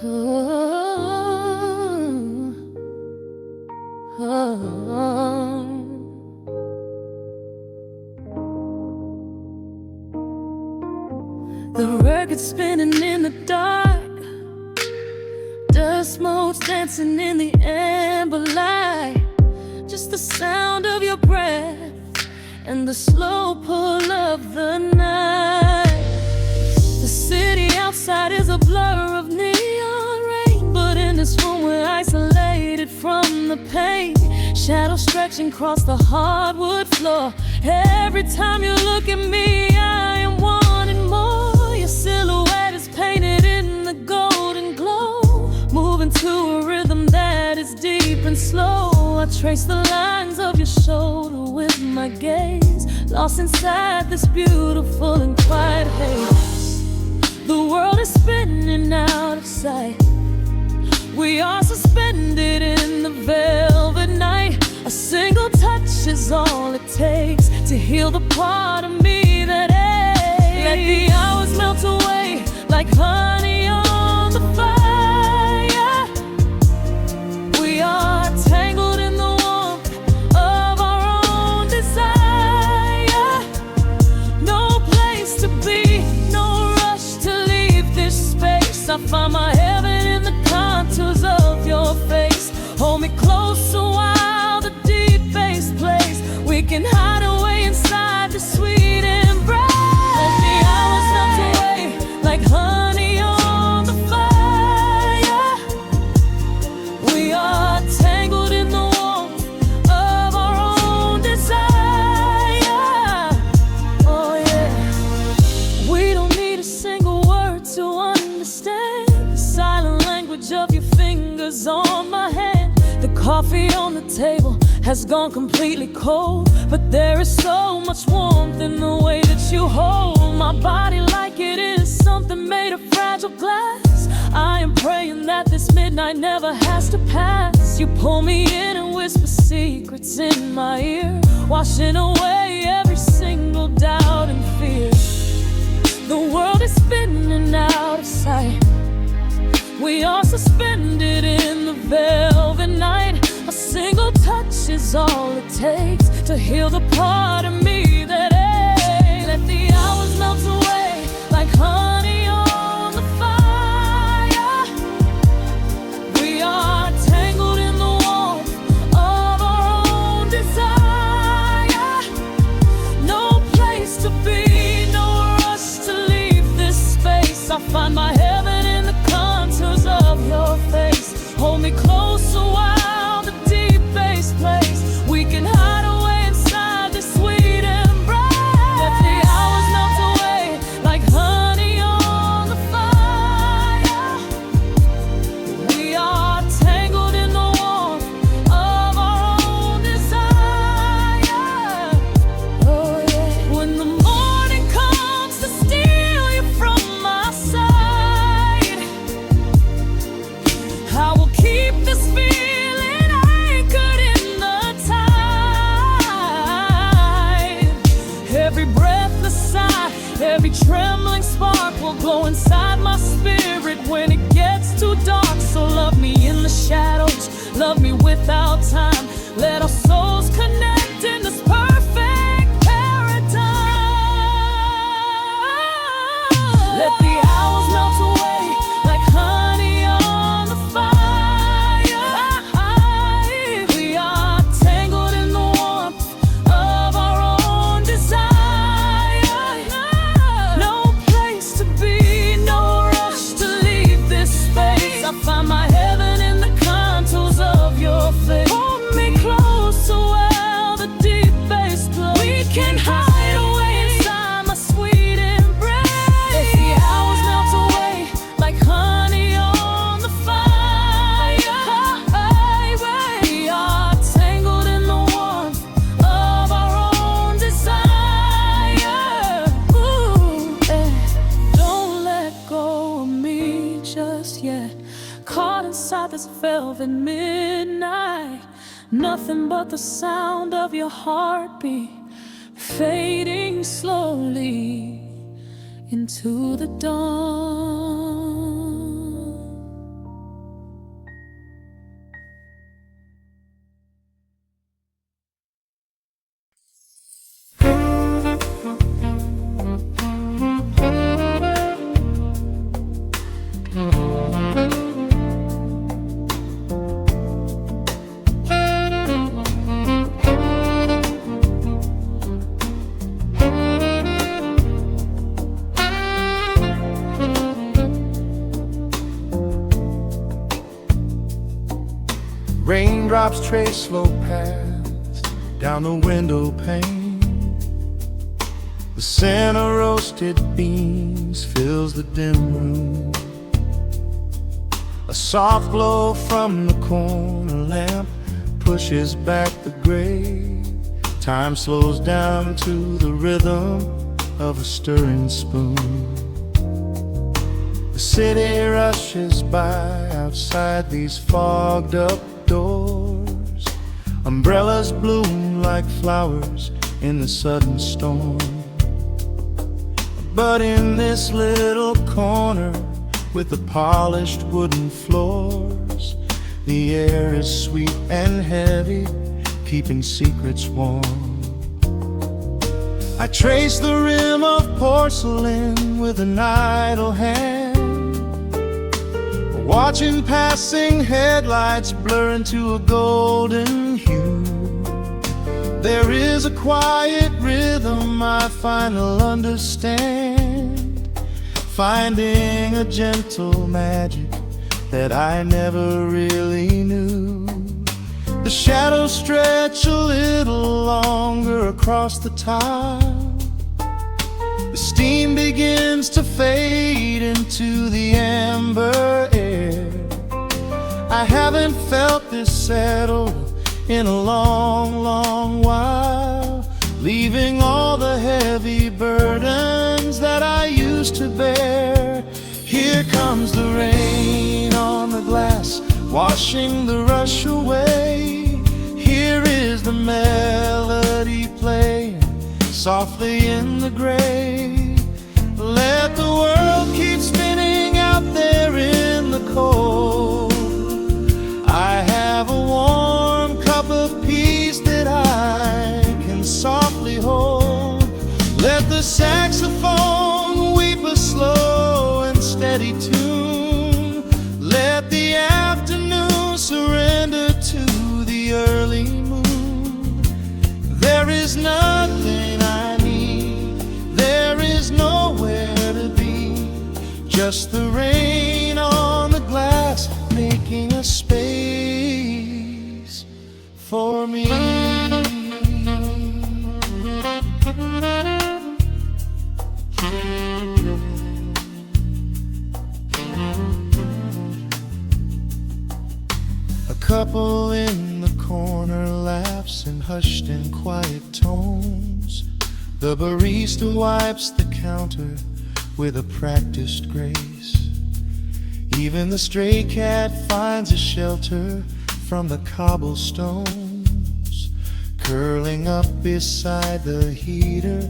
The record spinning in the dark, dust motes dancing in the amber light. Just the sound of your breath and the slow pull of the night. The city outside is a blur of neon rain, but in this room we're isolated from the pain. Shadows stretching across the hardwood floor. Every time you look at me, I am wanting more. Your silhouette is painted in the golden glow, moving to a rhythm that is deep and slow. I trace the lines of your shoulder with my gaze, lost inside this beautiful and quiet haze. The world is spinning out of sight. We are suspended in the velvet night. A single touch is all it takes to heal the part of me that aches. Let the hours melt away like honey on the fire. We are tangled in the warmth of our own desire. No place to be, no rush to leave this space. I find my heaven in the contours of your face. Hold me close a while the deep bass plays. We can hide away inside the sweet embrace. Let the hours melt away like honey on the fire. We are tangled in the warmth of our own desire. Oh yeah. We don't need a single word to understand the silent language of your fingers on my hand. The coffee on the table has gone completely cold, but there is so much warmth in the way that you hold my body like it is something made of fragile glass. I am praying that this midnight never has to pass. You pull me in and whisper secrets in my ear, washing away every single doubt and fear. The world is spinning out of sight. We are suspended in the velvet night. A single touch is all it takes to heal the part of me that aches. Let the hours melt away like honey on the fire. We are tangled in the warmth of our own desire. No place to be, no rush to leave this space. I find my heaven in the contours of your face. Hold me close a while the deep bass plays. We can hide away inside this sweet embrace. Let the hours melt away like honey on the fire. We are tangled in the warmth of our own desire. Oh yeah. When the morning comes to steal you from my side, I will keep this feeling anchored in the tide. Every breathless sigh, every trembling spark will glow inside my spirit when it gets too dark. So love me in the shadows, love me without time. Let our souls connect in this perfect paradise. Let the hours melt away like honey on the fire. We are tangled in the warmth of our own desire. No place to be, no rush to leave this space. I find my heaven in the contours of your face. Hold me close so well the deep bass plays. We can hide away inside my sweet embrace. Let the hours melt away like honey on the fire. We are tangled in the warmth of our own desire. Ooh, don't let go of me just yet. Caught inside this velvet midnight. Nothing but the sound of your heartbeat fading slowly into the dawn. Raindrops trace slow paths down the window pane. The scent of roasted beans fills the dim room. A soft glow from the corner lamp pushes back the gray. Time slows down to the rhythm of a stirring spoon. The city rushes by outside these fogged up doors. Umbrellas bloom like flowers in the sudden storm. But in this little corner with the polished wooden floors, the air is sweet and heavy, keeping secrets warm. I trace the rim of porcelain with an idle hand, watching passing headlights blur into a golden hue. There is a quiet rhythm I finally understand, finding a gentle magic that I never really knew. The shadows stretch a little longer across the tile. The steam begins to fade into the amber air. I haven't felt this settled in a long, long while, leaving all the heavy burdens that I used to bear. Here comes the rain on the glass, washing the rush away. Here is the melody playing softly in the gray. Let the world keep spinning out there in the cold. I have a warm cup of peace that I can softly hold. Let the saxophone weep a slow and steady tune. Let the afternoon surrender to the early moon. There is nothing I need, there is nowhere to be, just the rain on the glass making a space for me. A couple in the corner laughs in hushed and quiet tones. The barista wipes the counter with a practiced grace. Even the stray cat finds a shelter from the cobblestones, curling up beside the heater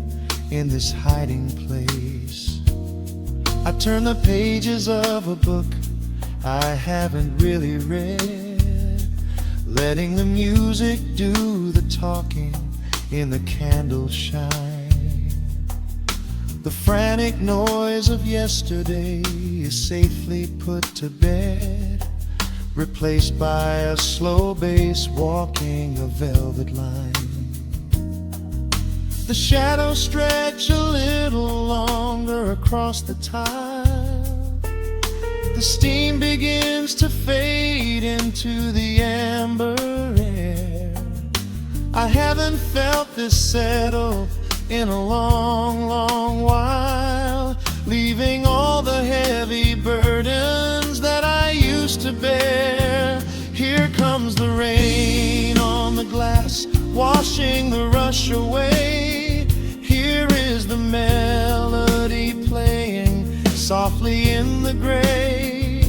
in this hiding place. I turn the pages of a book I haven't really read, letting the music do the talking in the candle shine. The frantic noise of yesterday is safely put to bed, replaced by a slow bass walking a velvet line. The shadows stretch a little longer across the tile. The steam begins to fade into the amber air. I haven't felt this settle in a long, long while, leaving all the heavy burdens that I used to bear. Here comes the rain on the glass, washing the rush away. Here is the melody playing softly in the gray.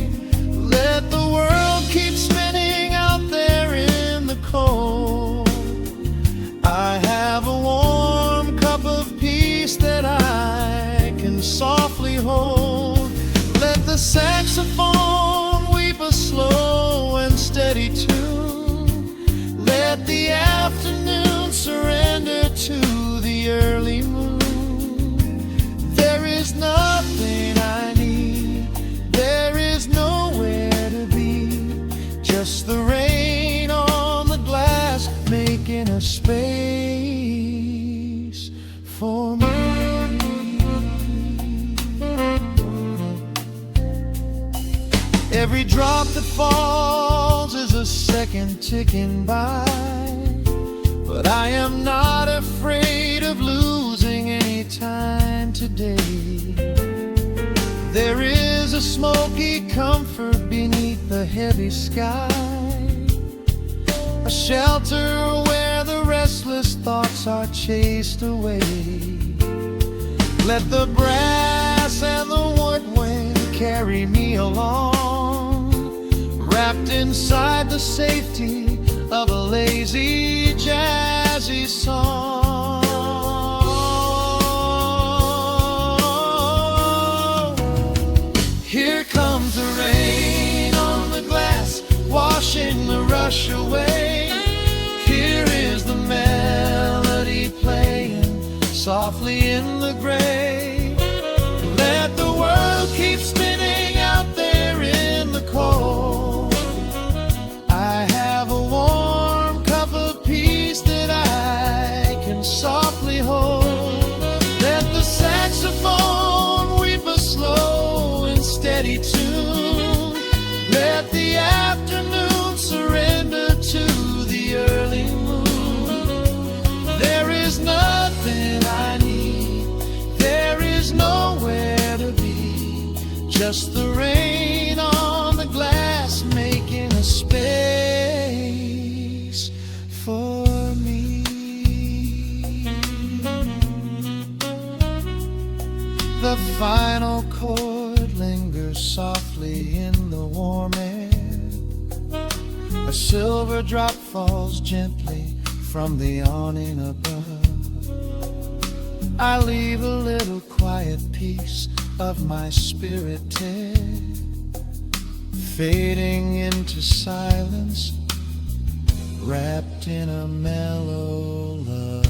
Let the world keep spinning out there in the cold. I have a warm cup of peace that I can softly hold. Let the saxophone weep a slow and steady tune. Let the afternoon surrender to the early moon. There is nothing I need, there is nowhere to be, just the rain on the glass making a space for me. Every drop that falls is a second ticking by, but I am not afraid of losing any time today. There is a smoky comfort beneath the heavy sky, a shelter where the restless thoughts are chased away. Let the brass and the woodwind carry me along, wrapped inside the safety of a lazy, jazzy song. Here comes the rain on the glass, washing the rush away. Here is the melody playing softly in the gray. Let the world keep spinning out there in the cold. I have a warm cup of peace that I can softly hold. Let the saxophone weep a slow and steady tune. Let the afternoon surrender to the early moon. There is nothing I need, there is nowhere to be, just the rain on the glass making a space for me. The final chord lingers softly in the warm air. A silver drop falls gently from the awning above. I leave a little quiet piece of my spirit tear, fading into silence, wrapped in a mellow love.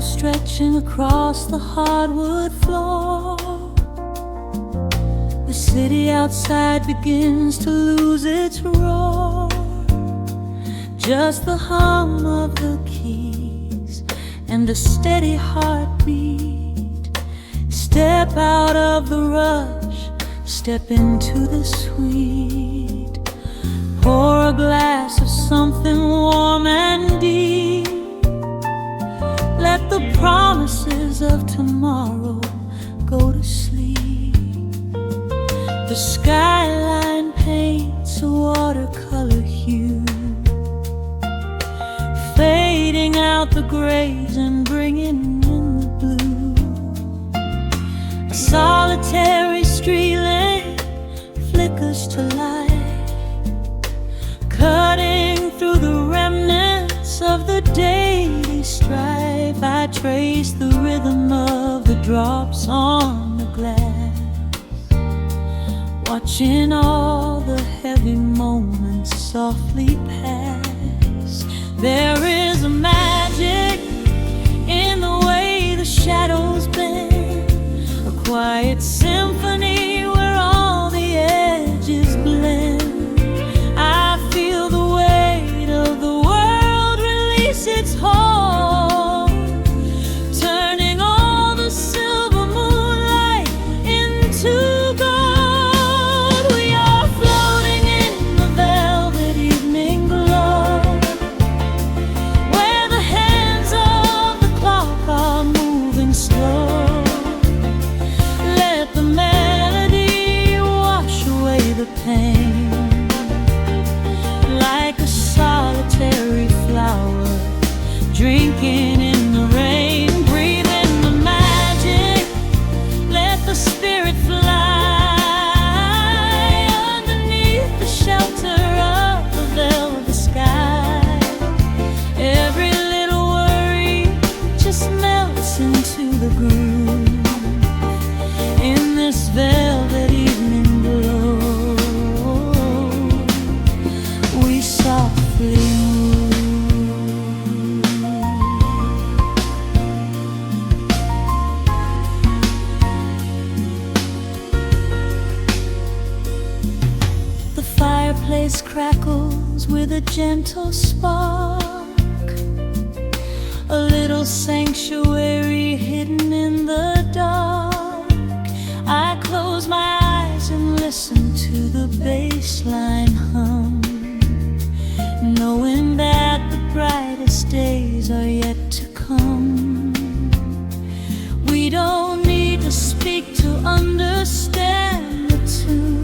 Stretching across the hardwood floor, the city outside begins to lose its roar. Just the hum of the keys and a steady heartbeat. Step out of the rush, step into the sweet. Pour a glass of something warm and deep. Let the promises of tomorrow go to sleep. The skyline paints a watercolor hue, fading out the grays and bringing in the blue. A solitary street lamp flickers to life, cutting through the remnants of the daily strife. I trace the rhythm of the drops on the glass, watching all the heavy moments softly pass. There is a magic in the way the shadows bend, a quiet symphony where all the edges blend. I feel the weight of the world release its hold, turning all the silver moonlight into gold. We are floating in the velvet evening glow, fireplace crackles with a gentle spark, a little sanctuary hidden in the dark. I close my eyes and listen to the bass line hum, knowing that the brightest days are yet to come. We don't need to speak to understand the tune.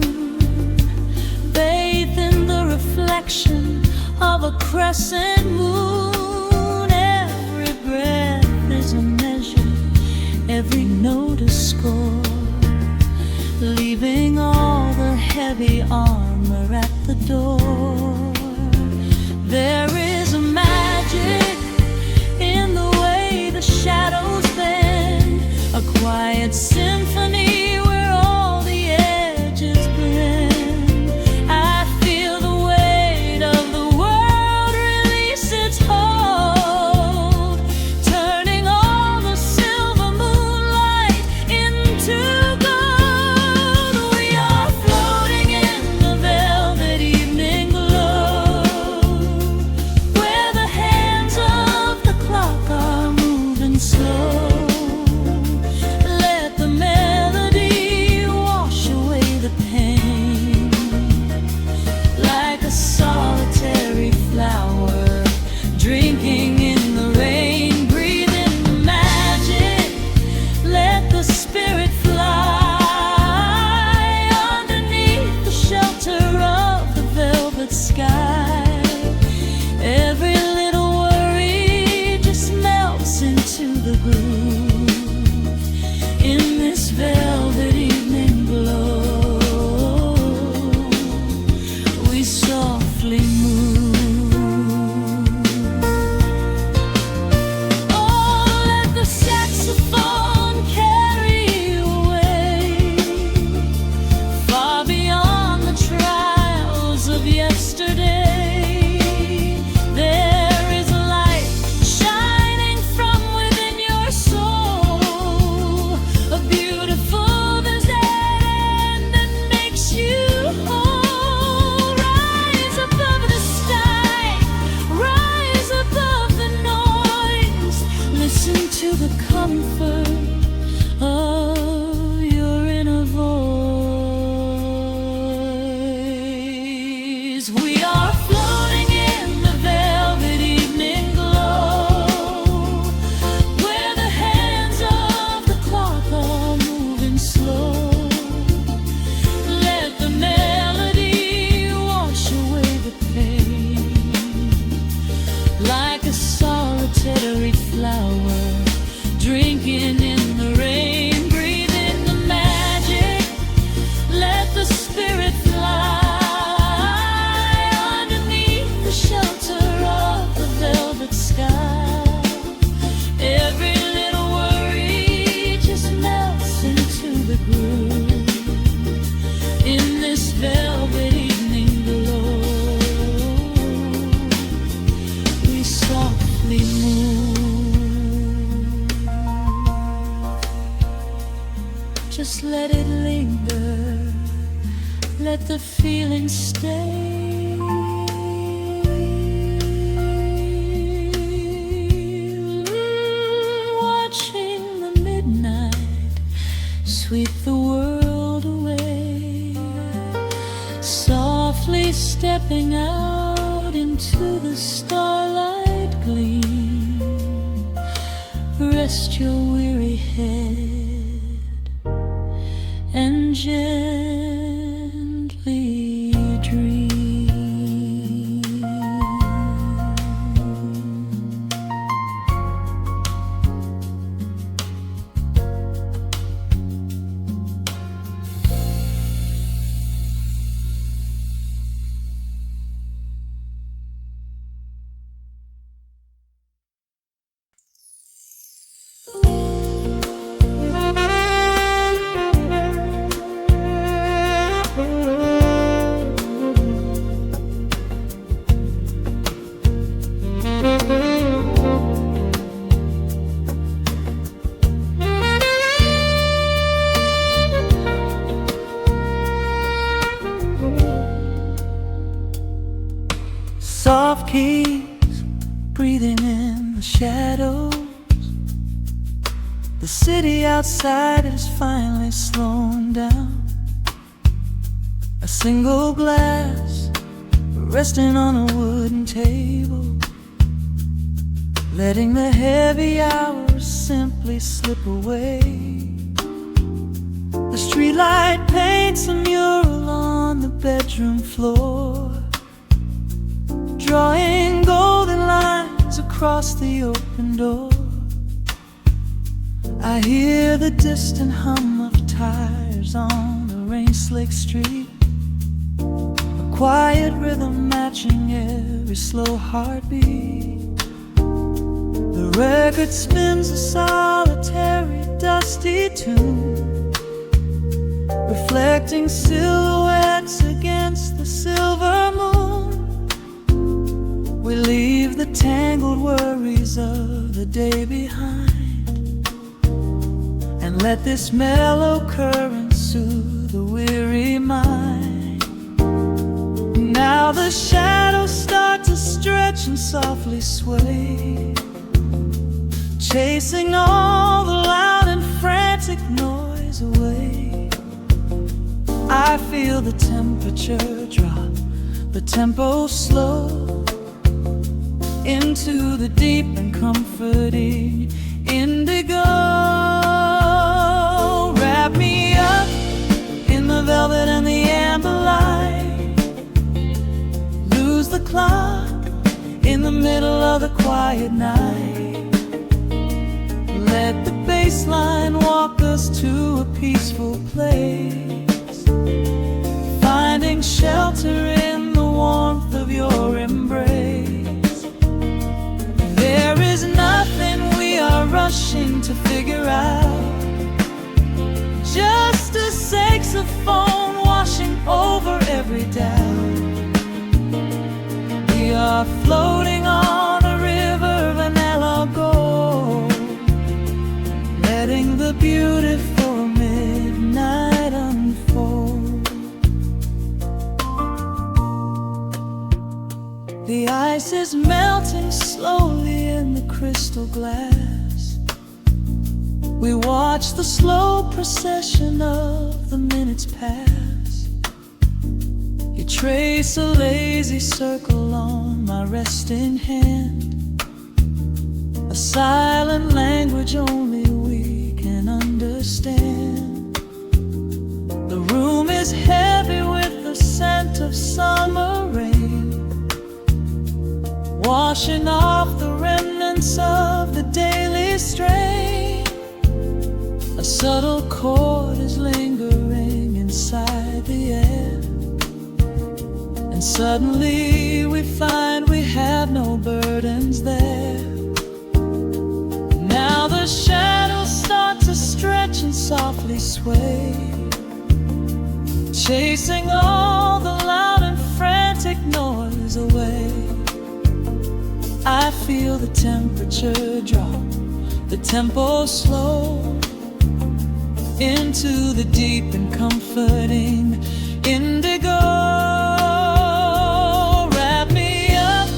Bathe in the reflection of a crescent moon. Every breath is a measure, every note a score, leaving all the heavy armor at the door. There is a magic in the way the shadows bend, a quiet symphony where all the edges blend. I feel the weight of the world release its hold, turning all the silver moonlight into gold. We are floating in the velvet evening glow, where the hands of the clock are moving slow. Let the melody wash away the pain, like a solitary flower drinking in the rain. Breathe in the magic, let the spirit fly underneath the shelter of the velvet sky. Every little worry just melts into the groove in this velvet evening glow. We softly move. Oh, let the saxophone carry you away, far beyond the trials of yesterday. There is a light shining from within your soul, a beautiful vision that makes you whole. Rise above the sky, rise above the noise. Listen to the comfort of your inner voice. We are floating in the velvet evening glow, where the hands of the clock are moving slow. Let the melody wash away the pain, like a solitary flower drinking in the rain. Breathe in the magic, let the spirit fly underneath the shelter of the velvet sky. Every little worry just melts into the groove in this velvet evening glow. We softly move. Just let it linger, let the feeling stay. Watching the midnight sweep the world away, softly stepping out into the starlight gleam. Rest your weary head and gently dream. soft keys, breathing in the shadows. The city outside is finally slowing down. A single glass resting on a wooden table, letting the heavy hours simply slip away. The streetlight paints a mural on the bedroom floor, drawing golden lines across the open door. I hear the distant hum of tires on the rain-slicked street, a quiet rhythm matching every slow heartbeat. The record spins a solitary, dusty tune, reflecting silhouettes against the silver moon. We leave the tangled worries of the day behind, and let this mellow current soothe the weary mind. Now the shadows start to stretch and softly sway, chasing all the loud and frantic noise away. I feel the temperature drop, the tempo slow, into the deep and comforting indigo. Wrap me up in the velvet and the amber light, lose the clock in the middle of the quiet night. Let the bass line walk us to a peaceful place, finding shelter in the warmth of your embrace. There is nothing we are rushing to figure out, just a saxophone washing over every doubt. We are floating on a river, vanilla gold, letting the beautiful midnight unfold. The ice is melting slowly in the crystal glass. We watch the slow procession of the minutes pass. You trace a lazy circle on my resting hand, a silent language only we can understand. The room is heavy with the scent of summer rain, washing off the remnants of the daily strain. A subtle chord is lingering inside the air, and suddenly we find we have no burdens there. Now the shadows start to stretch and softly sway, chasing all the loud and frantic noise away. I feel the temperature drop, the tempo slow, into the deep and comforting indigo. Wrap me up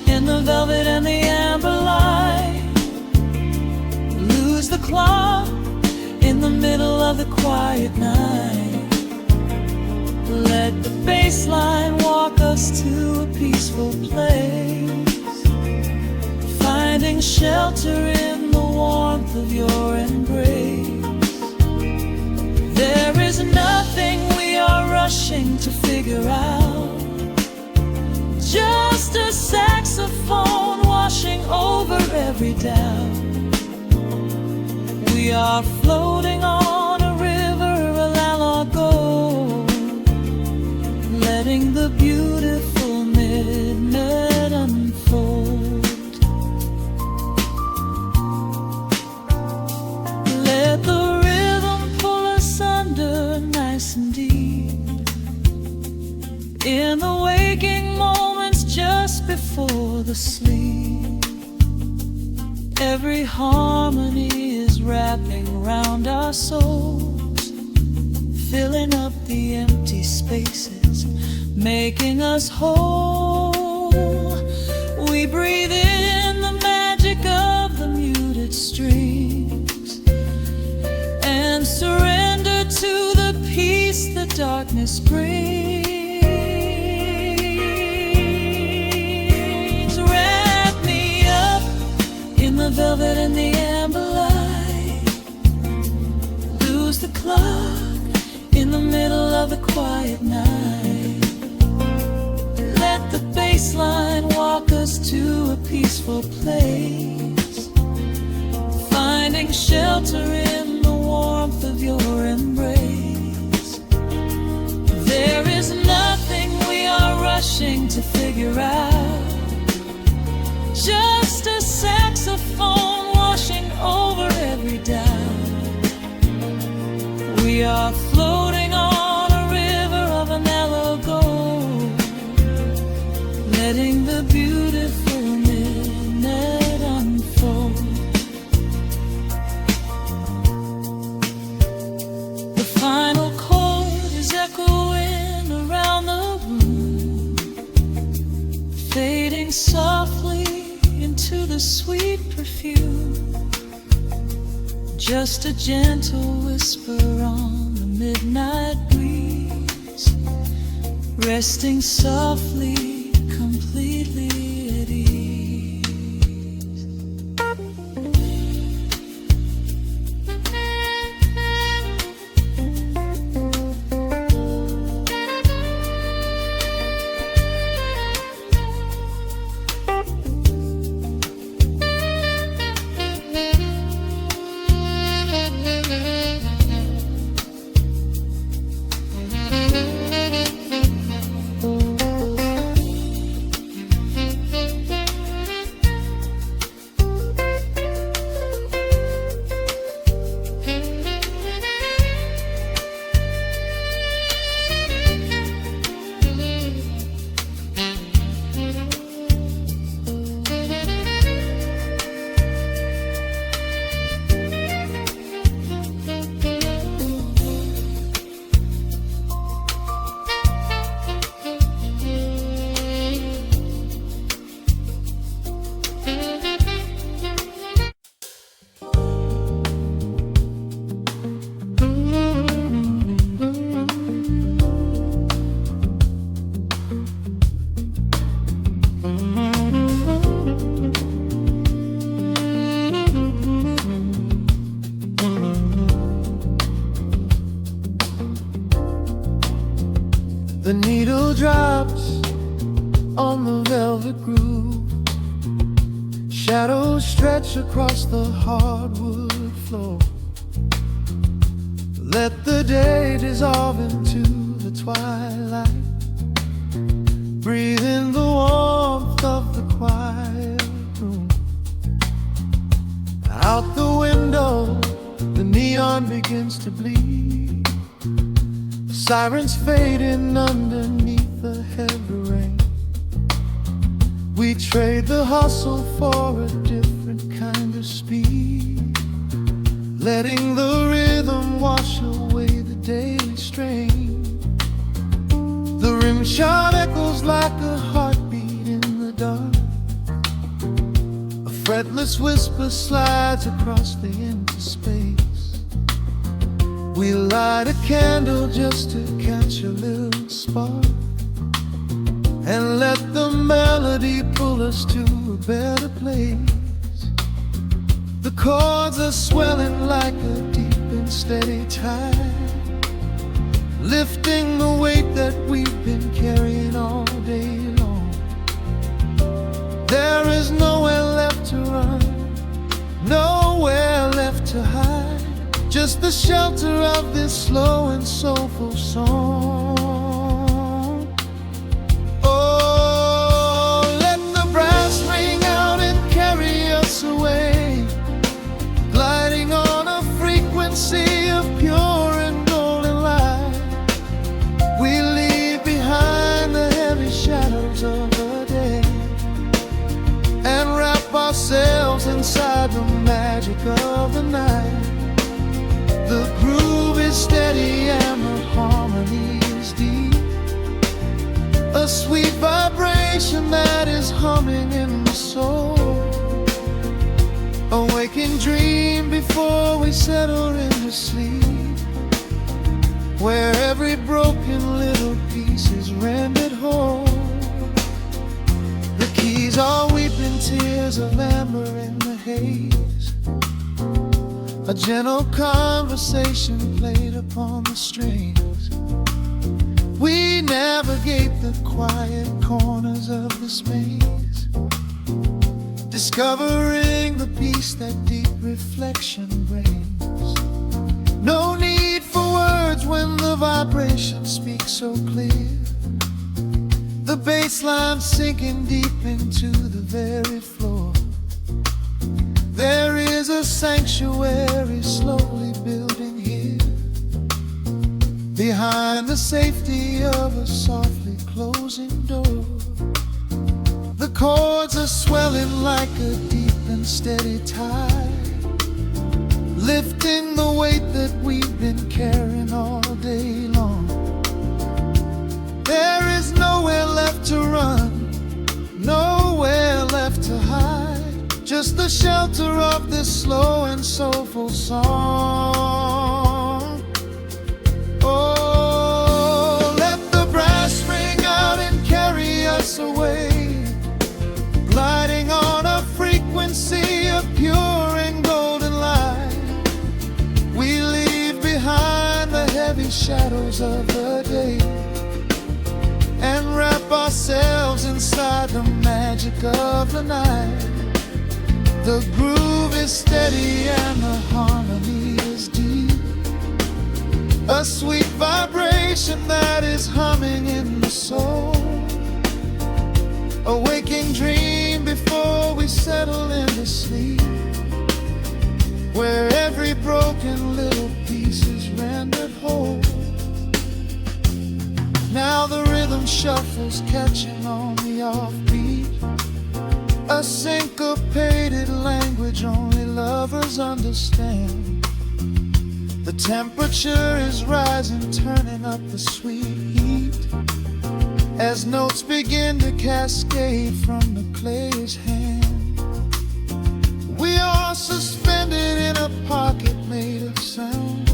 in the velvet and the amber light, lose the clock in the middle of the quiet night. Let the bass line walk us to a peaceful place, finding shelter in the warmth of your embrace. There is nothing we are rushing to figure out, just a saxophone washing over every doubt. We are floating on a river, a la gold, letting the beautiful midnight unfold. Let the nice and deep in the waking moments just before the sleep. Every harmony is wrapping around our souls, filling up the empty spaces, making us whole. We breathe in the magic of the muted strings and surrender to the peace the darkness brings. Wrap me up in the velvet and the amber light. Lose the clock in the middle of the quiet night. Let the bass line walk us to a peaceful place, finding shelter in the warmth of your embrace. There is nothing we are rushing to figure out, just a saxophone washing over every doubt. We are floating on a river of a mellow gold, letting the beautiful midnight unfold. The final chord is echoing around the room, fading softly into the sweet perfume. Just a gentle whisper on the midnight breeze, resting softly, completely at ease. The needle drops on the velvet groove, shadows stretch across the hardwood floor. Let the day dissolve into the twilight, breathe in the warmth of the quiet room. Out the window, the neon begins to bleed, sirens fading underneath the heavy rain. We trade the hustle for a different kind of speed, letting the rhythm wash away the daily strain. The rim shot echoes like a heartbeat in the dark, a fretless whisper slides across the empty space. We light a candle just to catch a little spark, and let the melody pull us to a better place. The chords are swelling like a deep and steady tide, lifting the weight that we've been carrying all day long. There is nowhere left to run, nowhere left to hide, just the shelter of this slow and soulful song. Oh, let the brass ring out and carry us away, gliding on a frequency of pure and golden light. We leave behind the heavy shadows of the day and wrap ourselves inside the magic of the night. The groove is steady and the harmony is deep, a sweet vibration vibration that is humming in the soul. A waking dream before we settle into sleep, where every broken little piece is rendered whole. The keys are weeping tears of amber in the haze, a gentle conversation played upon the strings. We navigate the quiet corners of this maze, discovering the peace that deep reflection brings. No need for words when the vibration speaks so clear, the bass line sinking deep into the very floor. There is a sanctuary slowly building here, behind the safety of a softly closing door. The chords are swelling like a deep and steady tide, lifting the weight that we've been carrying all day long. There is nowhere left to run, nowhere left to hide, just the shelter of this slow and soulful song. Oh, let the brass ring out and carry us away, gliding on a frequency of pure and golden light. We leave behind the heavy shadows of the day and wrap ourselves inside the magic of the night. The groove is steady and the harmony is deep, a sweet vibration that is humming in the soul. A waking dream before we settle into sleep, where every broken little piece is rendered whole. Now the rhythm shuffles, catching on the offbeat, a syncopated language only lovers understand. The temperature is rising, turning up the sweet heat, as notes begin to cascade from the clay's hand. We are suspended in a pocket made of sound,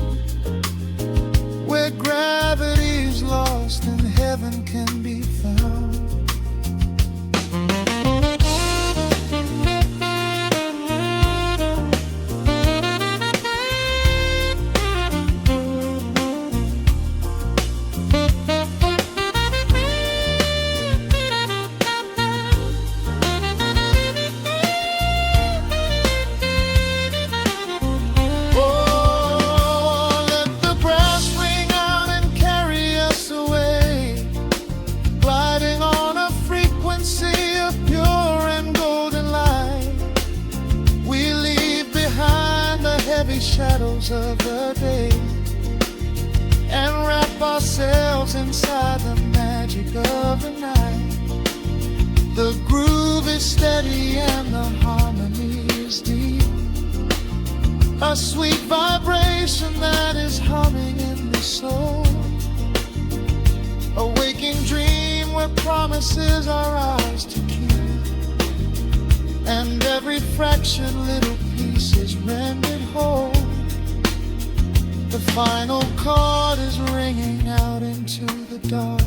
where gravity is lost and heaven can be found. Shadows of the day and wrap ourselves inside the magic of the night. The groove is steady and the harmony is deep, a sweet vibration that is humming in the soul. A waking dream where promises are ours to keep, and every fractured little piece is rendered whole. The final chord is ringing out into the dark,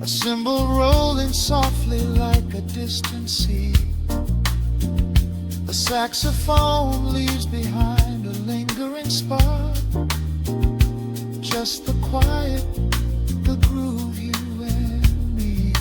a cymbal rolling softly like a distant sea. The saxophone leaves behind a lingering spark, just the quiet, the groove, you and me.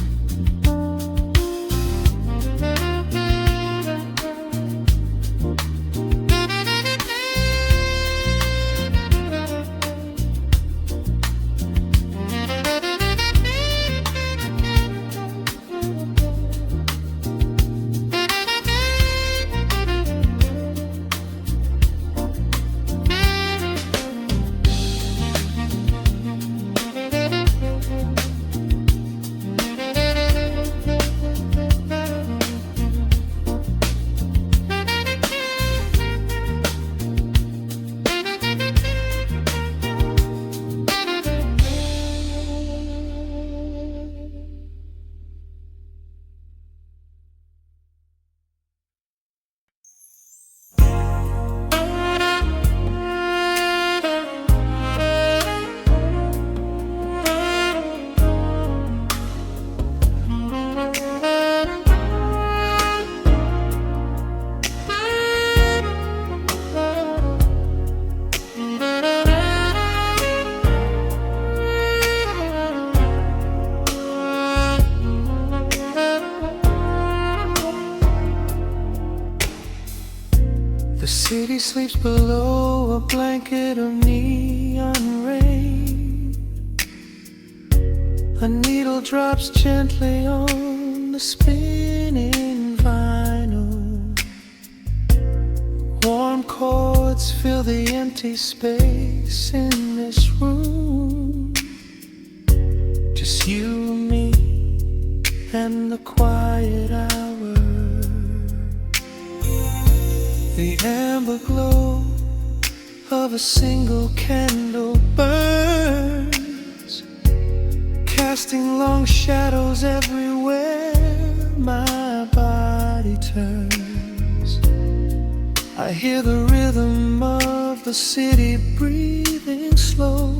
sleeps below a blanket of neon rain. A needle drops gently on the spinning vinyl. Warm chords fill the empty space in this room. Just you, me, and the quiet hour. The amber glow of a single candle burns, casting long shadows everywhere my body turns. I hear the rhythm of the city breathing slow,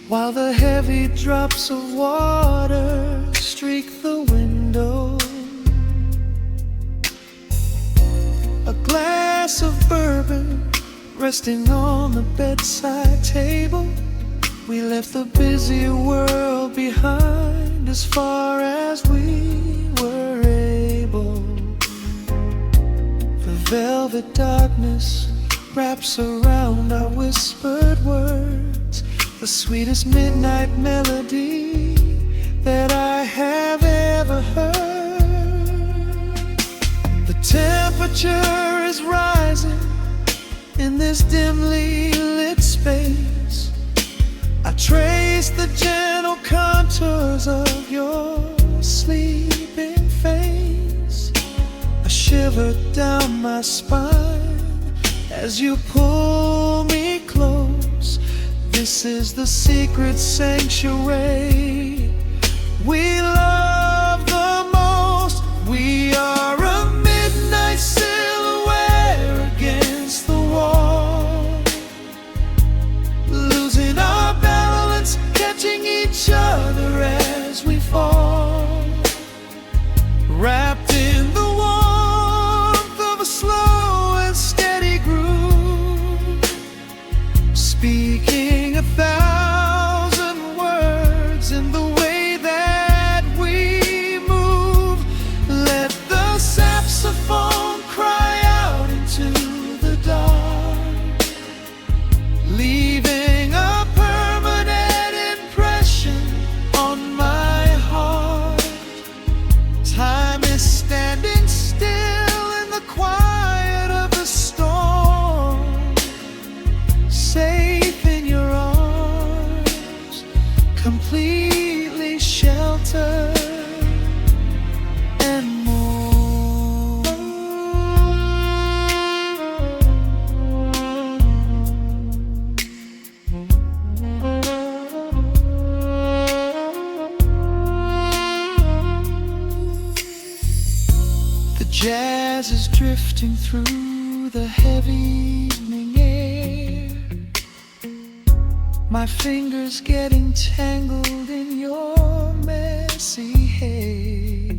while the heavy drops of water streak the window. A glass of bourbon resting on the bedside table. We left the busy world behind as far as we were able. The velvet darkness wraps around our whispered words, the sweetest midnight melody that I have ever heard. The temperature is rising in this dimly lit space. I trace the gentle contours of your sleeping face. A shiver down my spine as you pull me close. This is the secret sanctuary we love the most. We are a midnight silhouette against the wall, losing our balance, catching each other as we fall, wrapped in the warmth of a slow and steady groove, speaking 1,000 words in the way that we move. Let the saxophone cry out into the dark, leaving a permanent impression on my heart. Time is standing still in the quiet of the storm, safe in your arms, completely sheltered and more. The jazz is drifting through the heavy evening air, my fingers getting tangled in your messy hair.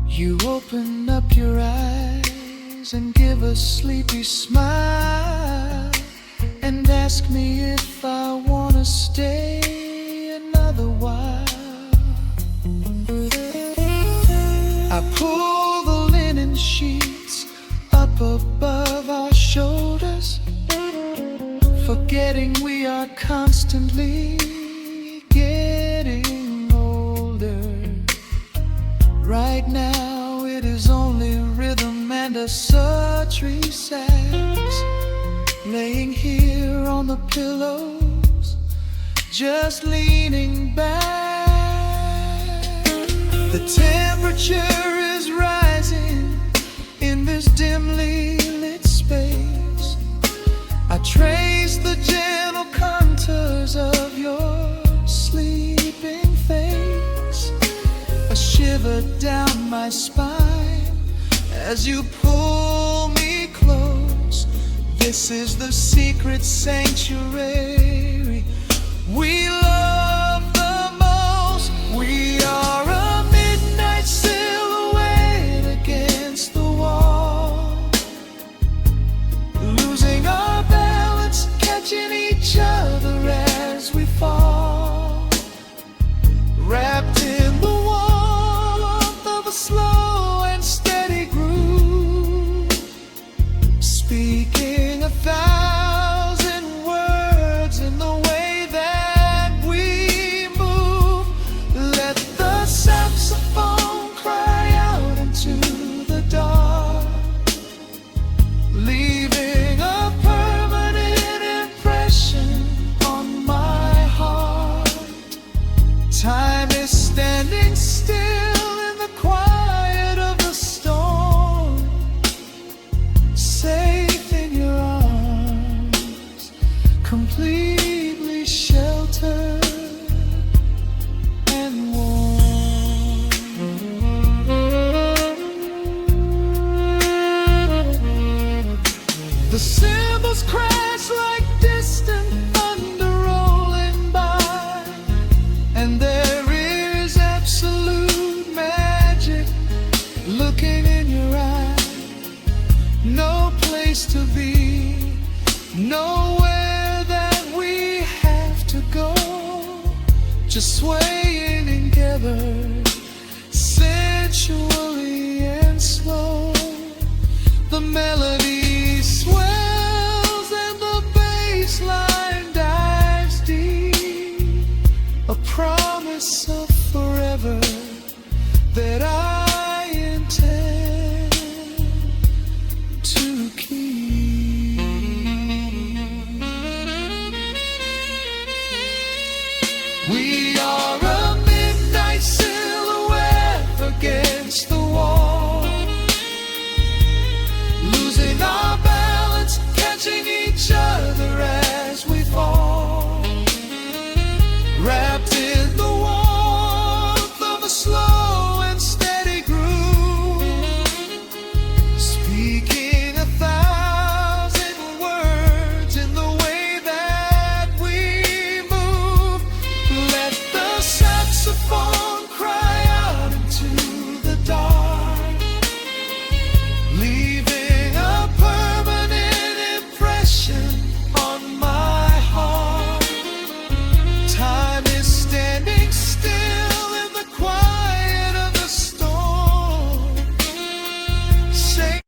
You open up your eyes and give a sleepy smile, and ask me if I wanna stay another while. I pull the linen sheets up above our shoulders, forgetting we are constantly getting older. Right now it is only rhythm and a sultry sax, laying here on the pillows, just leaning back. The temperature is rising in this dimly lit space. I trace the gentle contours of your sleeping face. A shiver down my spine as you pull me close. This is the secret sanctuary we love the most. We are a midnight silhouette against the wall, losing our balance, catching each other as we fall, wrapped in the warmth of a slow and steady groove, just swaying together, sensually and slow. The melody swells and the bass line dives deep, a promise of forever that I intend to keep. We are a midnight silhouette against the wall, losing our balance, catching each other as we fall, wrapped in the warmth of a slow and steady groove, speaking 1,000 words in the way that we move. Let the saxophone cry out into the dark, leaving a permanent impression on my heart. Time is standing still in the quiet of the storm. Say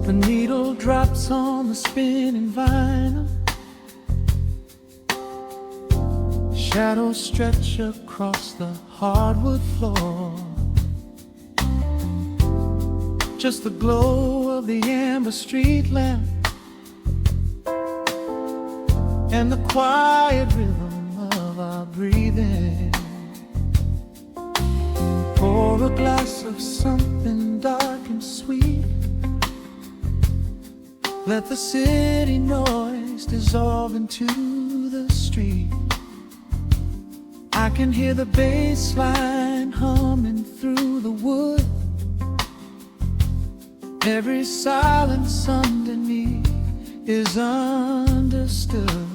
the needle drops on the spinning vinyl, shadows stretch across the hardwood floor. Just the glow of the amber street lamp and the quiet rhythm of our breathing. Pour a glass of something dark and sweet, let the city noise dissolve into the street. I can hear the bass line humming through the wood, every silence underneath is understood.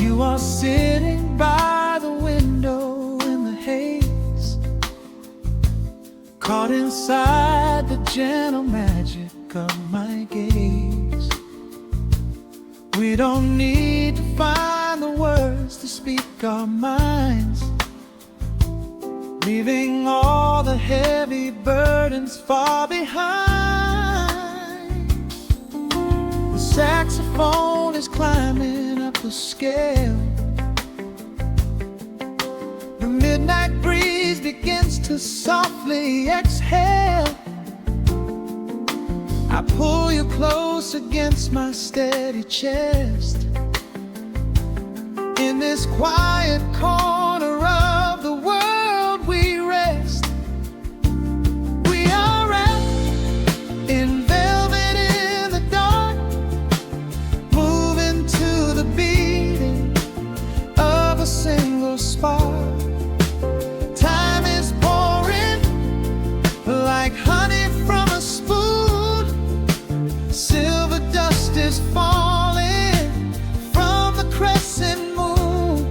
You are sitting by the window in the haze, caught inside the gentle magic of my gaze. We don't need to find the words to speak our minds, leaving all the heavy burdens far behind. The saxophone is climbing up the scale, the midnight breeze begins to softly exhale. I pull you close against my steady chest, in this quiet corner of the world we rest. We are wrapped in velvet in the dark, moving to the beating of a single spark. Time is pouring like honey from a spoon, silver dust is falling from the crescent moon.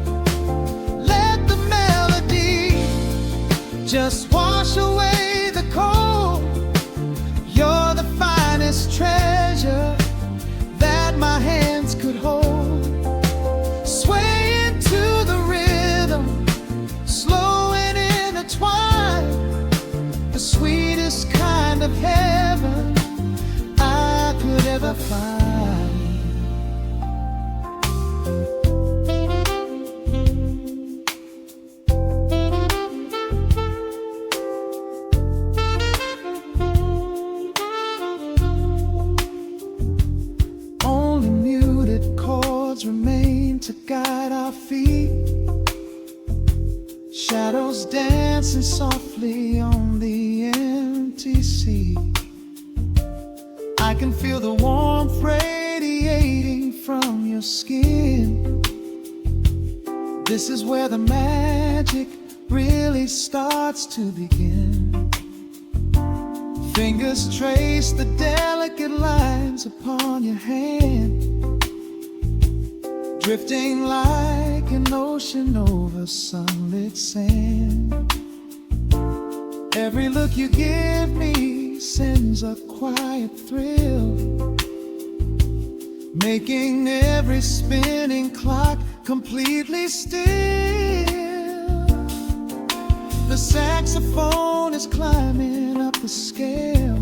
Let the melody just wash away the cold. You're the finest treasure that my hands could hold. Swaying to the rhythm, slow and intertwined, the sweetest kind of heaven I could ever find. Only muted chords remain to guide our feet, shadows dancing softly on the empty sea. I can feel the warmth radiating from your skin. This is where the magic really journey starts to begin. Fingers trace the delicate lines upon your hand, drifting like an ocean over sunlit sand. Every look you give me sends a quiet thrill, making every spinning clock completely still. The saxophone is climbing up the scale.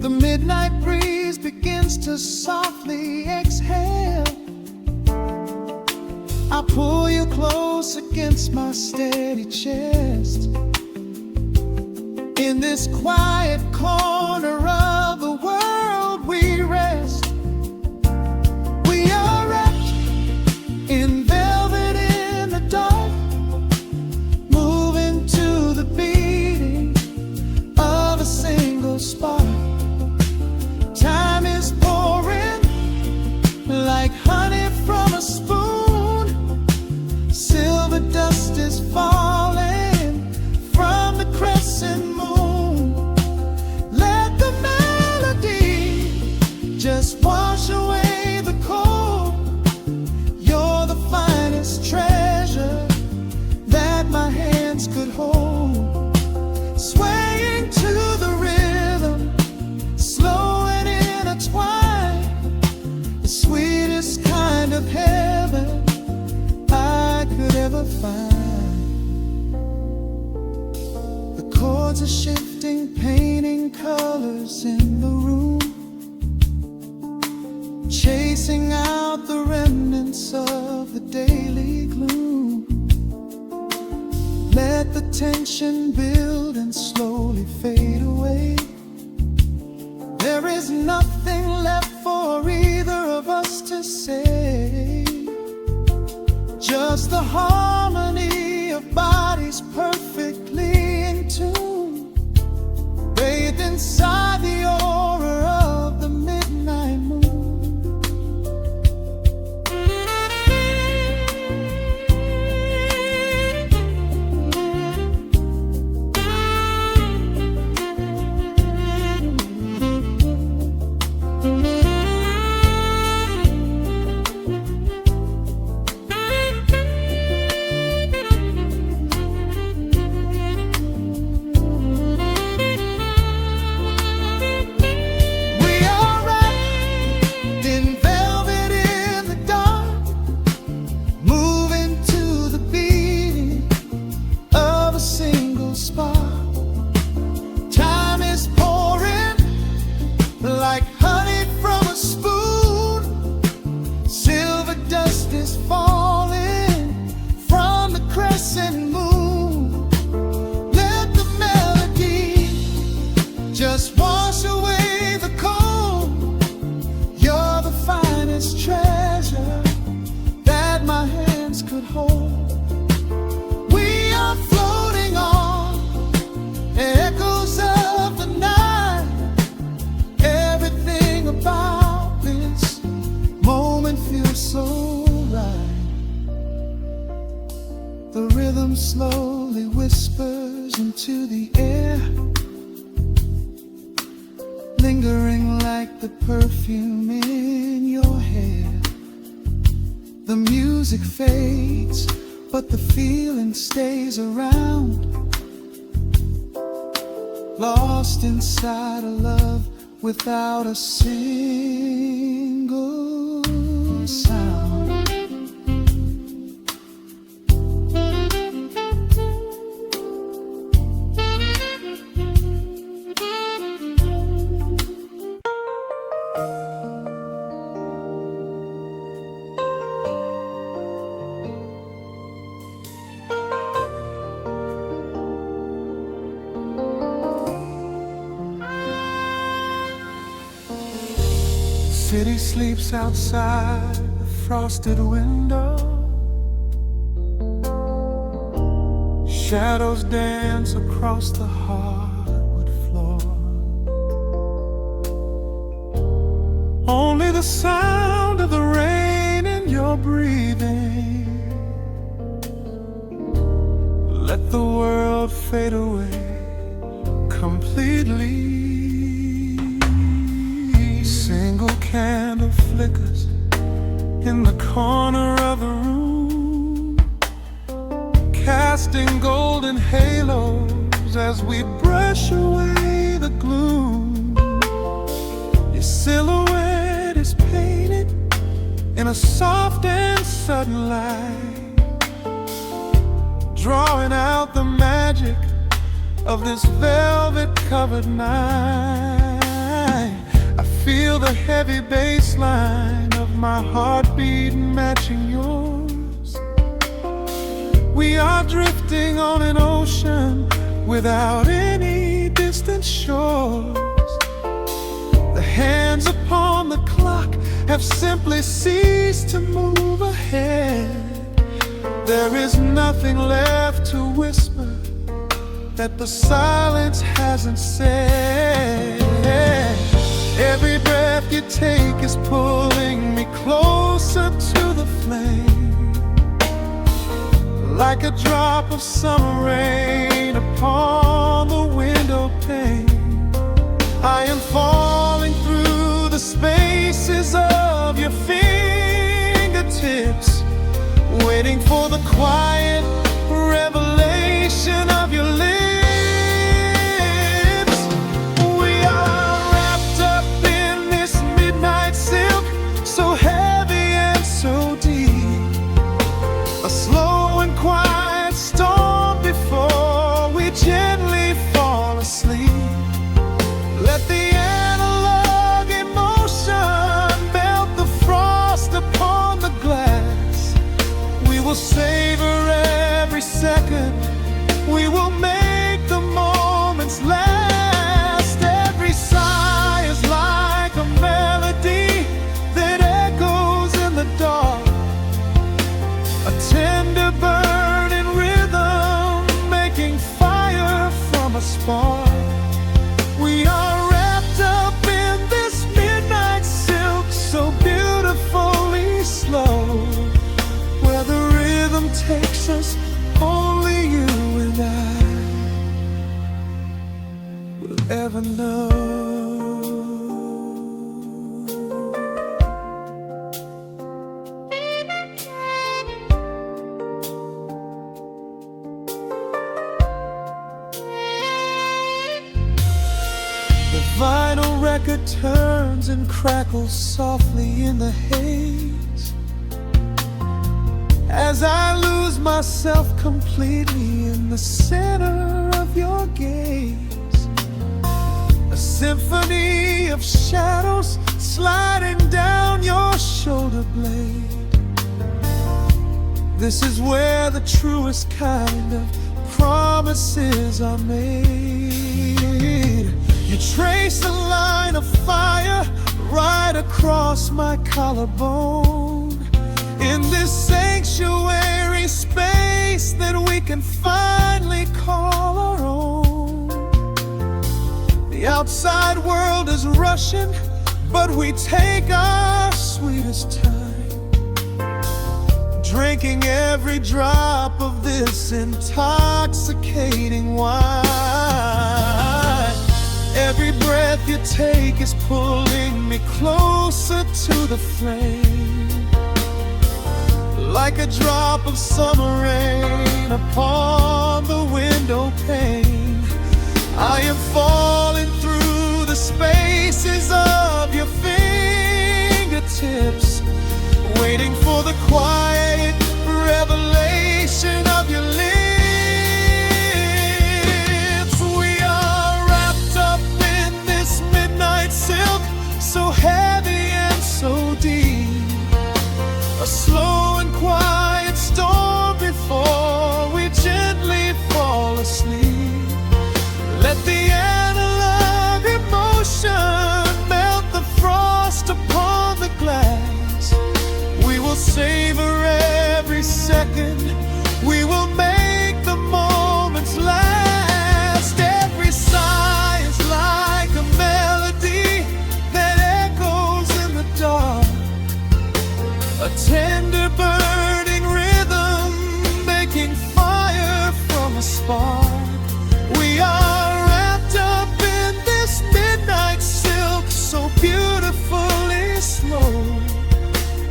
The midnight breeze begins to softly exhale. I pull you close against my steady chest. In this quiet corner of the world we rest. We are wrapped in velvet in the dark, moving to the beating of a single spark. Time is pouring like honey from a spoon. Silver dust is falling from the crescent moon. Let the melody just wash away the cold. You're the finest treasure that my hands could hold. Swaying to the rhythm, slow and intertwined, the sweetest kind of heaven I could ever find. The chords are shifting, painting colors in the room, chasing out the remnants of the daily gloom. Let the tension build and slowly fade away. There is nothing left for either of us to say. Just the harmony of bodies perfectly in tune, bathed inside the aura of the midnight moon. The rhythm slowly whispers into the air, lingering like the perfume in your hair. The music fades, but the feeling stays around, lost inside a love without a single sound. City sleeps outside the frosted window. Shadows dance across the hardwood floor. Only the sound of the rain in your breathing let the world fade away completely. Single candle flickers in the corner of the room, casting golden halos as we brush away the gloom. Your silhouette is painted in a soft and sudden light, drawing out the magic of this velvet-covered night. I feel the heavy bass line of my heartbeat matching yours. We are drifting on an ocean without any distant shores. The hands upon the clock have simply ceased to move ahead. There is nothing left to whisper that the silence hasn't said. Every breath you take is pulling me closer to the flame, like a drop of summer rain upon the window pane. I am falling through the spaces of your fingertips, waiting for the quiet revelation of your lips. We are wrapped up in this midnight silk, so heavy and so deep, a slow and quiet storm before we gently fall asleep. Let the analog emotion melt the frost upon the glass. We will savor every second, we will make the moments last. Every sigh is like a melody that echoes in the dark, a tender burning rhythm making fire from a spark. We are wrapped up in this midnight silk, so beautifully slow, where the rhythm takes us, only you and I will ever know. The vinyl record turns and crackles softly in the haze, as I lose myself completely in the center of your gaze. A symphony of shadows sliding down your shoulder blade. This is where the truest kind of promises are made. You trace a line of fire right across my collarbone, in this sanctuary space that we can finally call our own. The outside world is rushing, but we take our sweetest time, drinking every drop of this intoxicating wine. Every breath you take is pulling me closer to the flame, like a drop of summer rain upon the window pane. I am falling through the spaces of your fingertips, waiting for the quiet revelation of your lips. We are wrapped up in this midnight silk, so heavy and so deep, a slow and quiet storm before we gently fall asleep. Let the analog emotion melt the frost upon the glass. We will savor spark. We are wrapped up in this midnight silk, so beautifully slow,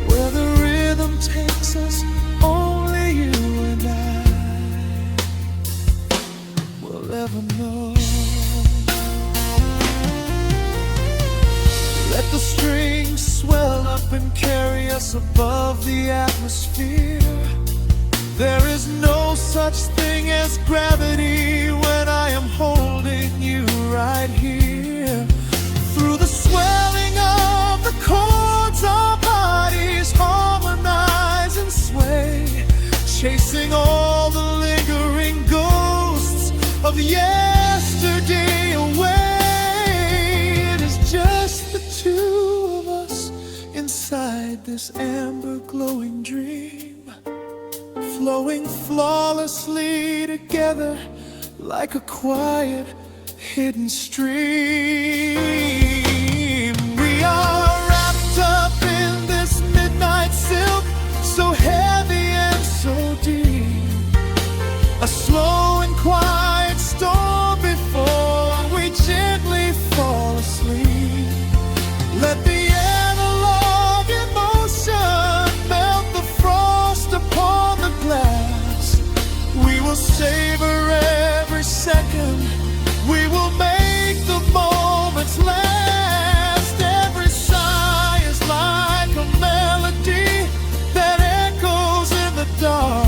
where the rhythm takes us, only you and I will ever know. Let the strings swell up and carry us above the atmosphere. There is no such thing as gravity when I am holding you right here. Through the swelling of the chords, our bodies harmonize and sway, chasing all the lingering ghosts of yesterday away. It is just the two of us inside this amber glowing dream, flowing flawlessly together like a quiet hidden stream. We are wrapped up in this midnight silk, so heavy and so deep, a slow and quiet storm before we gently fall asleep. Let the analog emotion melt the frost upon the glass. We will savor every second, we will make the moments last. Every sigh is like a melody that echoes in the dark,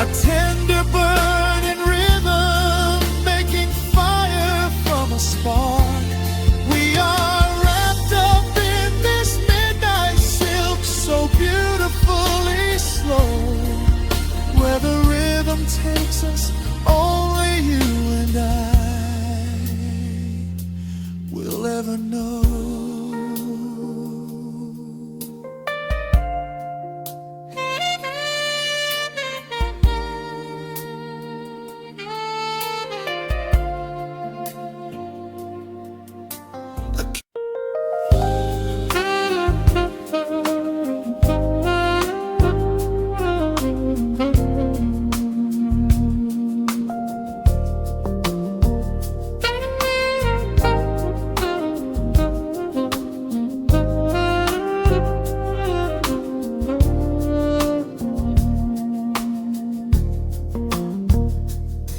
a tender burning rhythm making fire from a spark. We are wrapped up in this midnight silk, so beautifully slow, where the rhythm takes us, only you and I will ever know.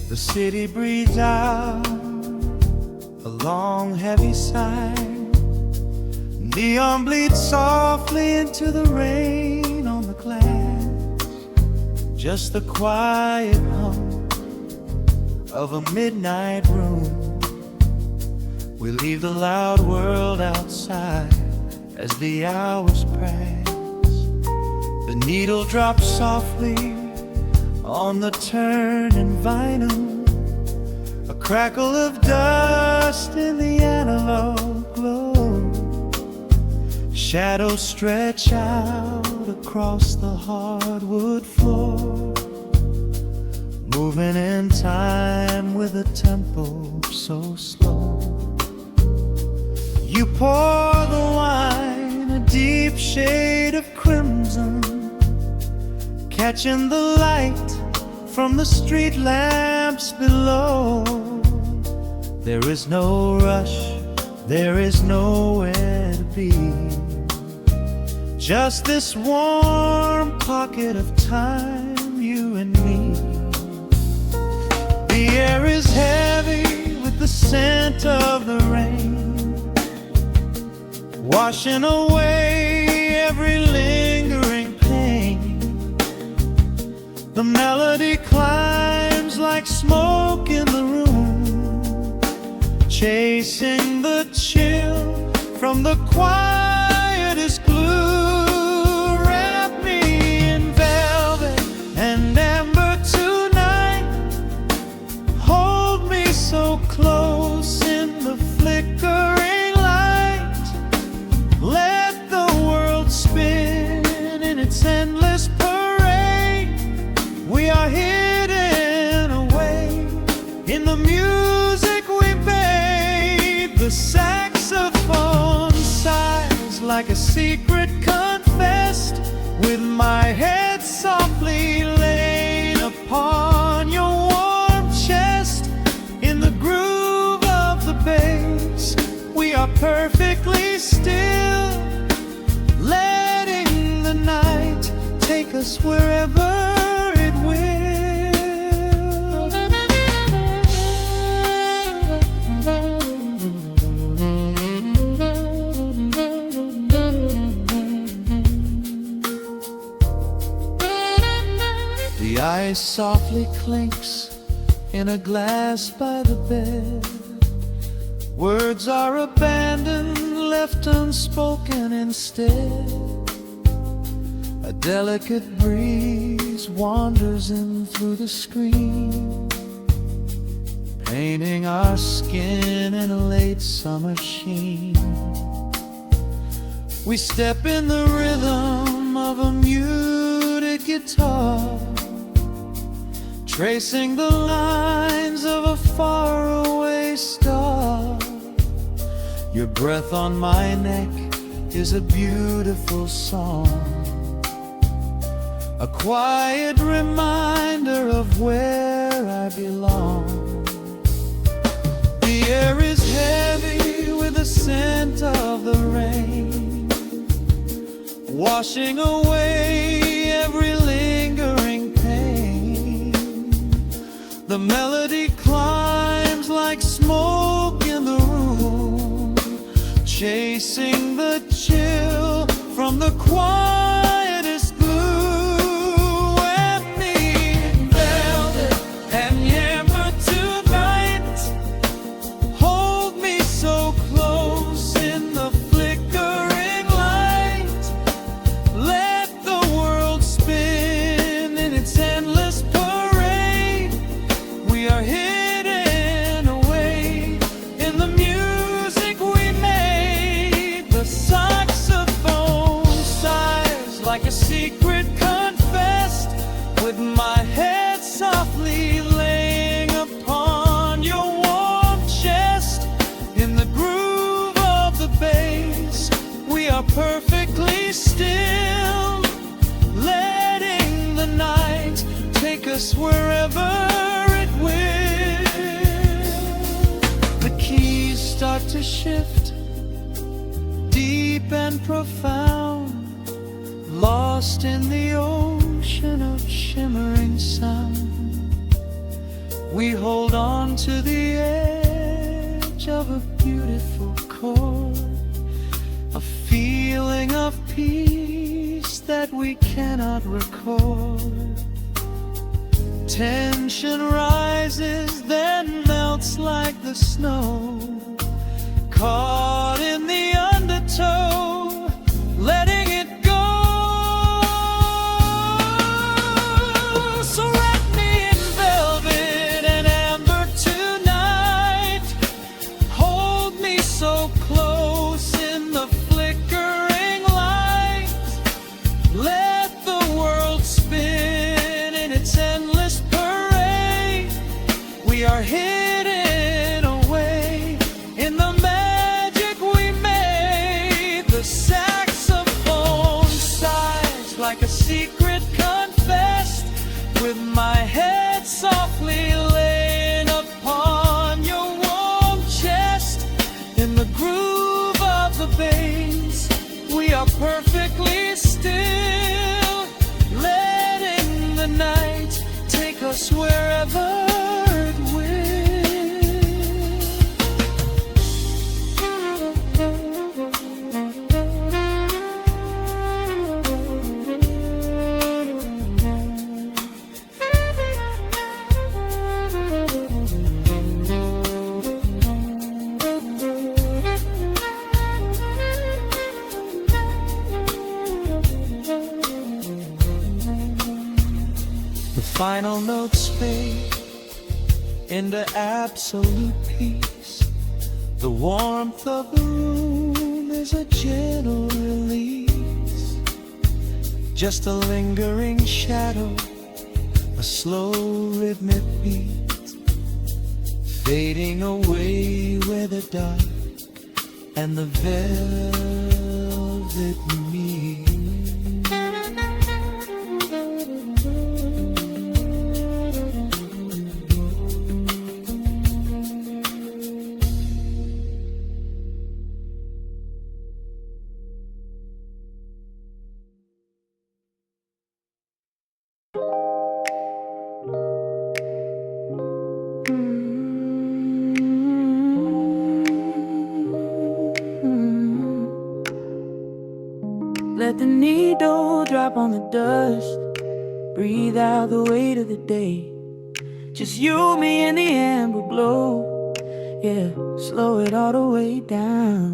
The city breathes out a long heavy sigh. Neon bleeds softly into the rain on the glass. Just the quiet hum of a midnight room. We leave the loud world outside as the hours pass. The needle drops softly on the turning vinyl, a crackle of dust in the analog glow. Shadows stretch out across the hardwood floor, moving in time with a tempo so slow. You pour the wine, a deep shade of crimson, catching the light from the street lamps below. There is no rush, there is nowhere to be, just this warm pocket of time, you and me. The air is heavy with the scent of the rain, washing away every lingering pain. The melody climbs like smoke in the room, chasing the chill from the quietest glue. Wrap me in velvet and amber tonight, hold me so close in the flickering light. Let the world spin in its endless parade. We are hidden away in the music we made. The saxophone sighs like a secret confessed, with my head softly laid upon your perfectly still, letting the night take us wherever it will. The ice softly clinks in a glass by the bed. Words are abandoned, left unspoken instead. A delicate breeze wanders in through the screen, painting our skin in a late summer sheen. We step in the rhythm of a muted guitar, tracing the lines of a faraway star. Your breath on my neck is a beautiful song, a quiet reminder of where I belong. The air is heavy with the scent of the rain, washing away every lingering pain. The melody climbs like smoke in the room, chasing the chill from the quietest blue. And me in velvet and amber tonight, hold me so close in the flickering light. Let the world spin in its endless parade. We are hidden away in the music we made. The saxophone sighs like a secret confessed, with my head softly laying upon your warm chest. In the groove of the bass, we are perfectly still, letting the night take us wherever it will. The keys start to shift, deep and profound, lost in the ocean of shimmering sound. We hold on to the edge of a beautiful chord, a feeling of peace that we cannot record. Tension rises, then melts like the snow, caught in the undertow, letting it go. So wrap me in velvet and amber tonight, hold me so close in the flickering light. Let the world spin in its endless parade. We are hidden away in the magic we made. The saxophone sighs like a secret confessed, with my head softly laying upon your warm chest. In the groove of the bass, we are perfectly still, letting the night take us wherever it will. The final notes fade into absolute peace. The warmth of the room is a gentle release, just a lingering shadow, a slow rhythmic beat, fading away where the dark and the velvet meet. Let the needle drop on the dust. Breathe out the weight of the day. Just you, me, and the amber glow. Yeah, slow it all the way down.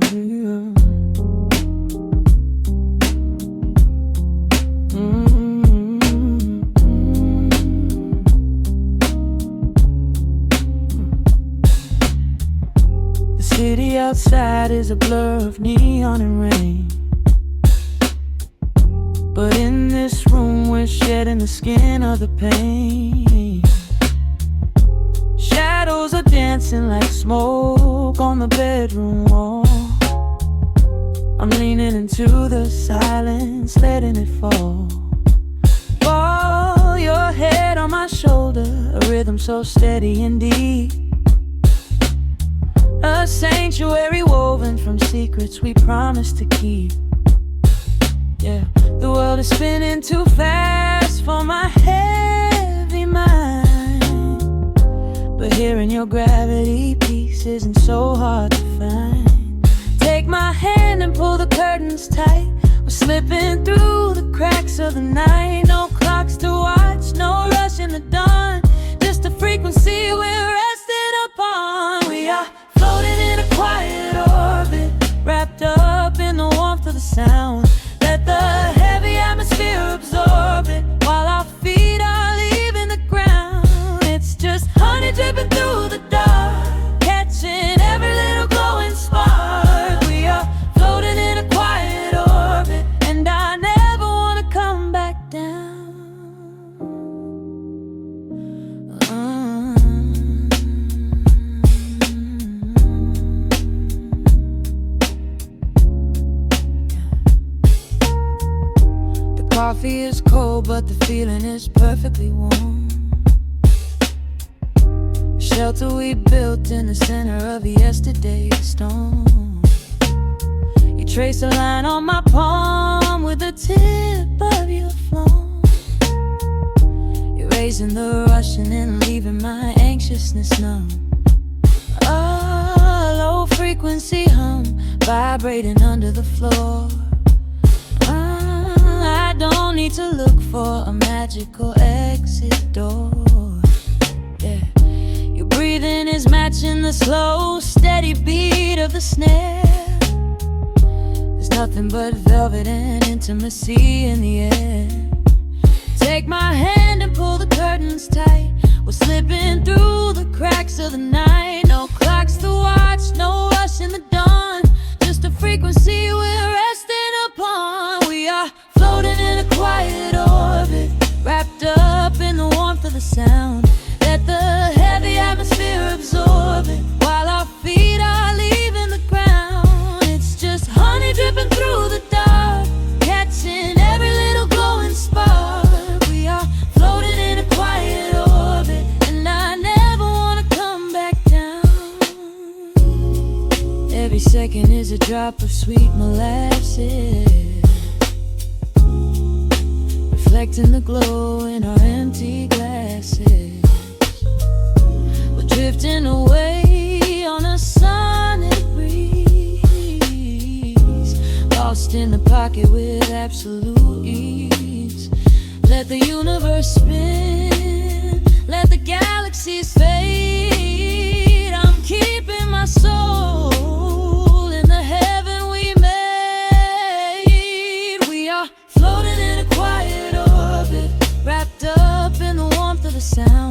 The city outside is a blur of neon and rain, but in this room we're shedding the skin of the pain. Shadows are dancing like smoke on the bedroom wall. I'm leaning into the silence, letting it fall. Fall your head on my shoulder, a rhythm so steady and deep. A sanctuary woven from secrets we promised to keep. Yeah, the world is spinning too fast for my heavy mind, but hearing your gravity piece isn't so hard to find. Take my hand and pull the curtains tight. We're slipping through the cracks of the night. No clocks to watch, no rush in the dawn. Just a frequency we're resting upon. We are floating in a quiet orbit, wrapped up in the warmth of the sound. Let the heavy atmosphere absorb it, while our feet are leaving the ground. It's just honey dripping through the dark, catching every little glowing spark. We are floating in a quiet orbit, and I never want to come back down. Coffee is cold, but the feeling is perfectly warm. Shelter we built in the center of yesterday's storm. You trace a line on my palm with the tip of your phone, erasing the rushing and leaving my anxiousness numb. A low frequency hum vibrating under the floor. I don't need to look for a magical exit door. Yeah, your breathing is matching the slow, steady beat of the snare. There's nothing but velvet and intimacy in the air. Take my hand and pull the curtains tight. We're slipping through the cracks of the night. No clocks to watch, no rush in the dawn. Just a frequency we're resting upon. We are floating in a quiet orbit, wrapped up in the warmth of the sound. Let the heavy atmosphere absorb it, while our feet are leaving the ground. It's just honey dripping through the dark, catching every little glowing spark. We are floating in a quiet orbit, and I never want to come back down. Every second is a drop of sweet molasses, reflecting the glow in our empty glasses. We're drifting away on a sonic breeze, lost in the pocket with absolute ease. Let the universe spin, let the galaxies fade. I'm keeping my soul in the heaven we made. We are floating in a quiet orbit, wrapped up in the warmth of the sound.